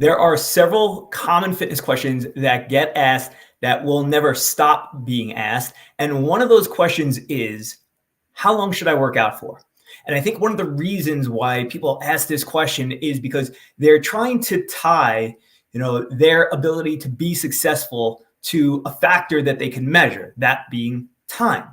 There are several common fitness questions that get asked that will never stop being asked. And one of those questions is, how long should I work out for? And I think one of the reasons why people ask this question is because they're trying to tie, their ability to be successful to a factor that they can measure, that being time.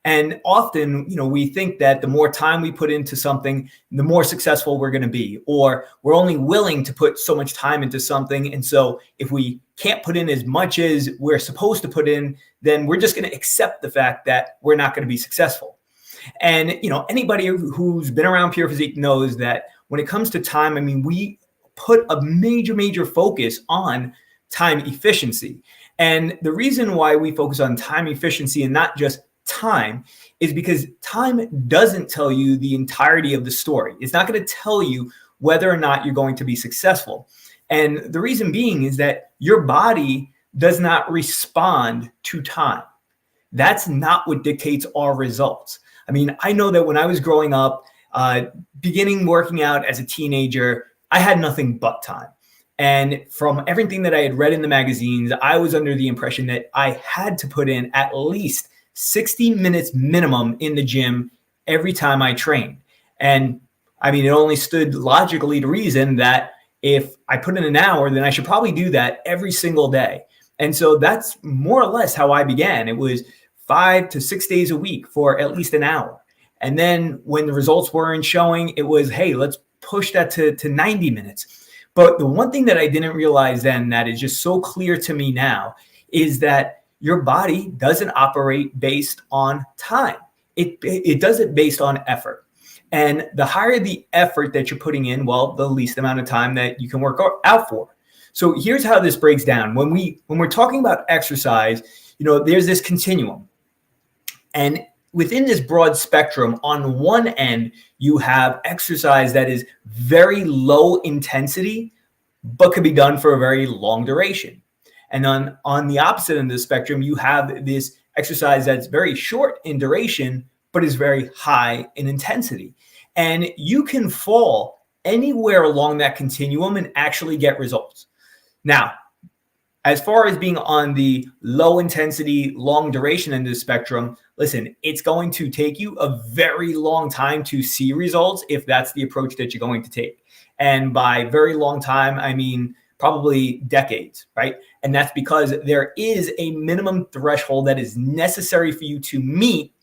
And often, we think that the more time we put into something, the more successful we're going to be, or we're only willing to put so much time into something. And so if we can't put in as much as we're supposed to put in, then we're just going to accept the fact that we're not going to be successful. And, anybody who's been around Pure Physique knows that when it comes to time, we put a major focus on time efficiency. And the reason why we focus on time efficiency and not just time is because time doesn't tell you the entirety of the story. It's not going to tell you whether or not you're going to be successful. And the reason being is that your body does not respond to time. That's not what dictates our results. I know that when I was growing up, beginning working out as a teenager, I had nothing but time. And from everything that I had read in the magazines, I was under the impression that I had to put in at least 60 minutes minimum in the gym every time I trained. And it only stood logically to reason that if I put in an hour, then I should probably do that every single day. And so that's more or less how I began. It was 5 to 6 days a week for at least an hour. And then when the results weren't showing, it was, hey, let's push that to 90 minutes. But the one thing that I didn't realize then that is just so clear to me now is that your body doesn't operate based on time. It does it based on effort. And the higher the effort that you're putting in, the least amount of time that you can work out for. So here's how this breaks down. When we're talking about exercise, there's this continuum. And within this broad spectrum, on one end, you have exercise that is very low intensity, but could be done for a very long duration. And on the opposite end of the spectrum, you have this exercise that's very short in duration, but is very high in intensity. And you can fall anywhere along that continuum and actually get results. Now, as far as being on the low intensity, long duration end of the spectrum, listen, it's going to take you a very long time to see results if that's the approach that you're going to take. And by very long time, probably decades, right? And that's because there is a minimum threshold that is necessary for you to meet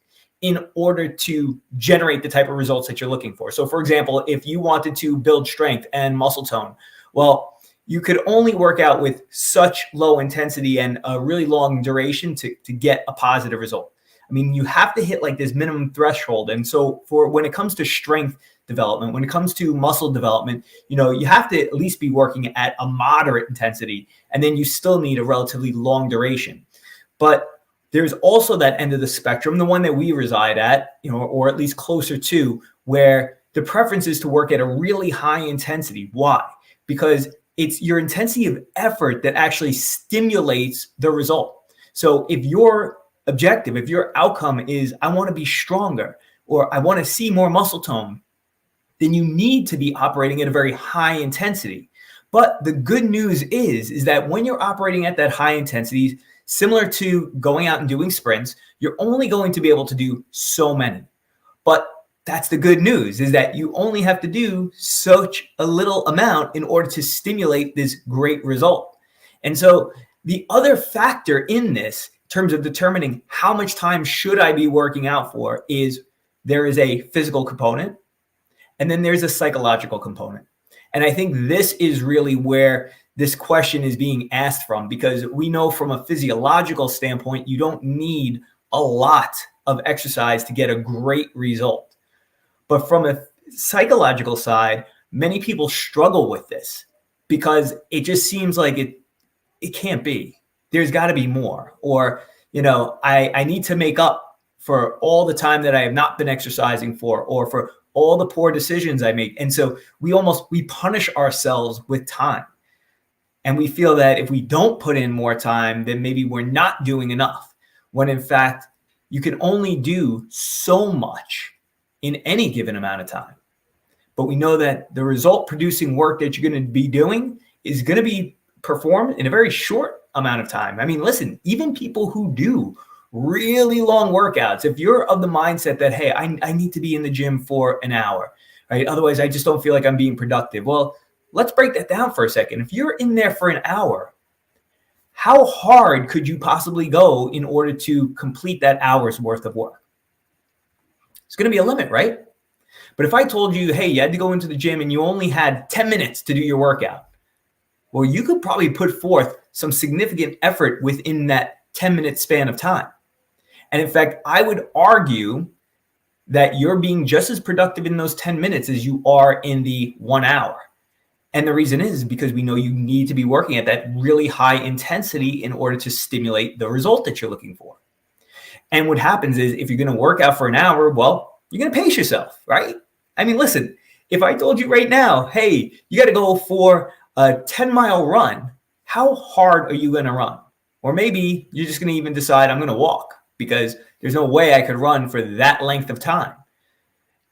in order to generate the type of results that you're looking for. So for example, if you wanted to build strength and muscle tone, you could only work out with such low intensity and a really long duration to get a positive result. You have to hit like this minimum threshold. And so for when it comes to strength development, when it comes to muscle development, you have to at least be working at a moderate intensity, and then you still need a relatively long duration. But there's also that end of the spectrum, the one that we reside at, or at least closer to, where the preference is to work at a really high intensity. Why? Because it's your intensity of effort that actually stimulates the result. So if your objective, if your outcome is, I want to be stronger, or I want to see more muscle tone, then you need to be operating at a very high intensity. But the good news is that when you're operating at that high intensity, similar to going out and doing sprints, you're only going to be able to do so many. But that's the good news, is that you only have to do such a little amount in order to stimulate this great result. And so the other factor in this, in terms of determining how much time should I be working out for, is there is a physical component, and then there's a psychological component. And I think this is really where this question is being asked from, because we know from a physiological standpoint, you don't need a lot of exercise to get a great result. But from a psychological side, many people struggle with this because it just seems like it can't be. There's got to be more. Or, I need to make up for all the time that I have not been exercising for, or for all the poor decisions I make. And so we punish ourselves with time. And we feel that if we don't put in more time, then maybe we're not doing enough. When in fact, you can only do so much in any given amount of time. But we know that the result producing work that you're going to be doing is going to be performed in a very short amount of time. I mean, listen, even people who do really long workouts, if you're of the mindset that, hey, I need to be in the gym for an hour, right? Otherwise, I just don't feel like I'm being productive. Well, let's break that down for a second. If you're in there for an hour, how hard could you possibly go in order to complete that hour's worth of work? It's going to be a limit, right? But if I told you, hey, you had to go into the gym and you only had 10 minutes to do your workout, well, you could probably put forth some significant effort within that 10-minute span of time. And in fact, I would argue that you're being just as productive in those 10 minutes as you are in the 1 hour. And the reason is because we know you need to be working at that really high intensity in order to stimulate the result that you're looking for. And what happens is if you're going to work out for an hour, well, you're going to pace yourself, right? I mean, listen, if I told you right now, hey, you got to go for a 10-mile run, how hard are you going to run? Or maybe you're just going to even decide I'm going to walk because there's no way I could run for that length of time.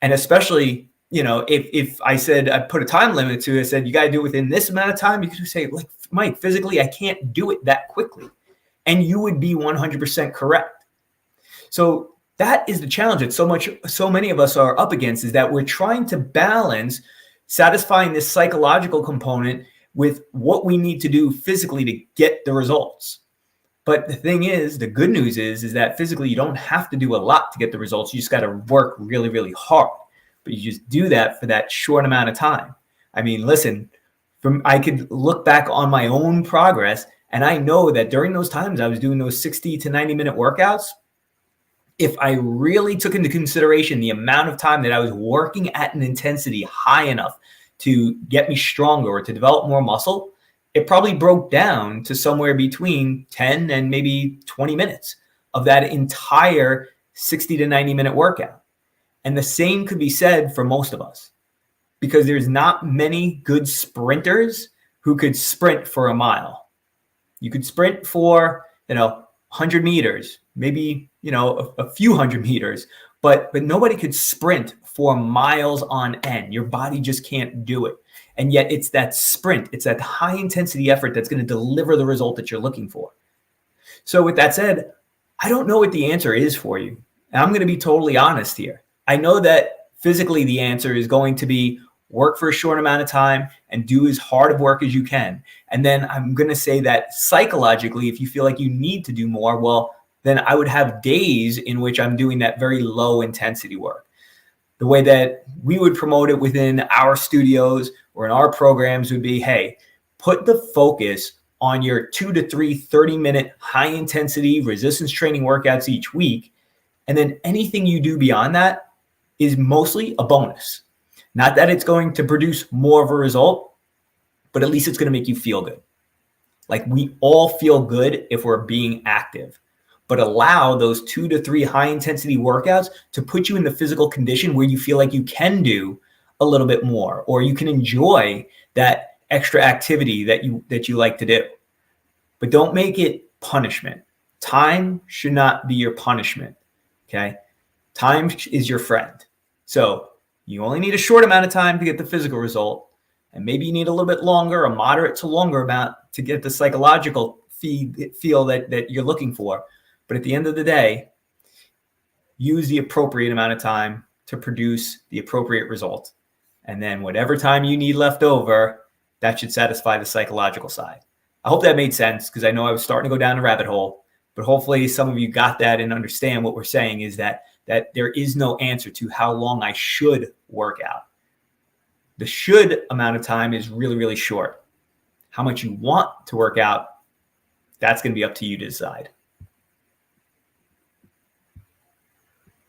And especially, you know, if I said I put a time limit to it, I said you got to do it within this amount of time, you could say, like, Mike, physically, I can't do it that quickly. And you would be 100% correct. So that is the challenge that so many of us are up against, is that we're trying to balance satisfying this psychological component with what we need to do physically to get the results. But the thing is, the good news is that physically you don't have to do a lot to get the results. You just got to work really, really hard. But you just do that for that short amount of time. I mean, listen, I could look back on my own progress, and I know that during those times I was doing those 60 to 90-minute workouts. If I really took into consideration the amount of time that I was working at an intensity high enough to get me stronger or to develop more muscle, it probably broke down to somewhere between 10 and maybe 20 minutes of that entire 60 to 90-minute workout. And the same could be said for most of us, because there's not many good sprinters who could sprint for a mile. You could sprint for, 100 meters, maybe, a few hundred meters, but nobody could sprint for miles on end. Your body just can't do it. And yet it's that sprint, it's that high intensity effort that's going to deliver the result that you're looking for. So with that said, I don't know what the answer is for you. And I'm going to be totally honest here. I know that physically the answer is going to be work for a short amount of time and do as hard of work as you can. And then I'm going to say that psychologically, if you feel like you need to do more, well, then I would have days in which I'm doing that very low intensity work. The way that we would promote it within our studios or in our programs would be, hey, put the focus on your 2 to 3 30-minute high intensity resistance training workouts each week. And then anything you do beyond that is mostly a bonus. Not that it's going to produce more of a result, but at least it's going to make you feel good. Like, we all feel good if we're being active, but allow those 2 to 3 high intensity workouts to put you in the physical condition where you feel like you can do a little bit more, or you can enjoy that extra activity that you like to do. But don't make it punishment. Time should not be your punishment. Okay. Time is your friend. So you only need a short amount of time to get the physical result. And maybe you need a little bit longer, a moderate to longer amount to get the psychological feel that you're looking for. But at the end of the day, use the appropriate amount of time to produce the appropriate result. And then whatever time you need left over, that should satisfy the psychological side. I hope that made sense, because I know I was starting to go down a rabbit hole, but hopefully some of you got that and understand what we're saying is that there is no answer to how long I should work out. The should amount of time is really, really short. How much you want to work out, that's going to be up to you to decide.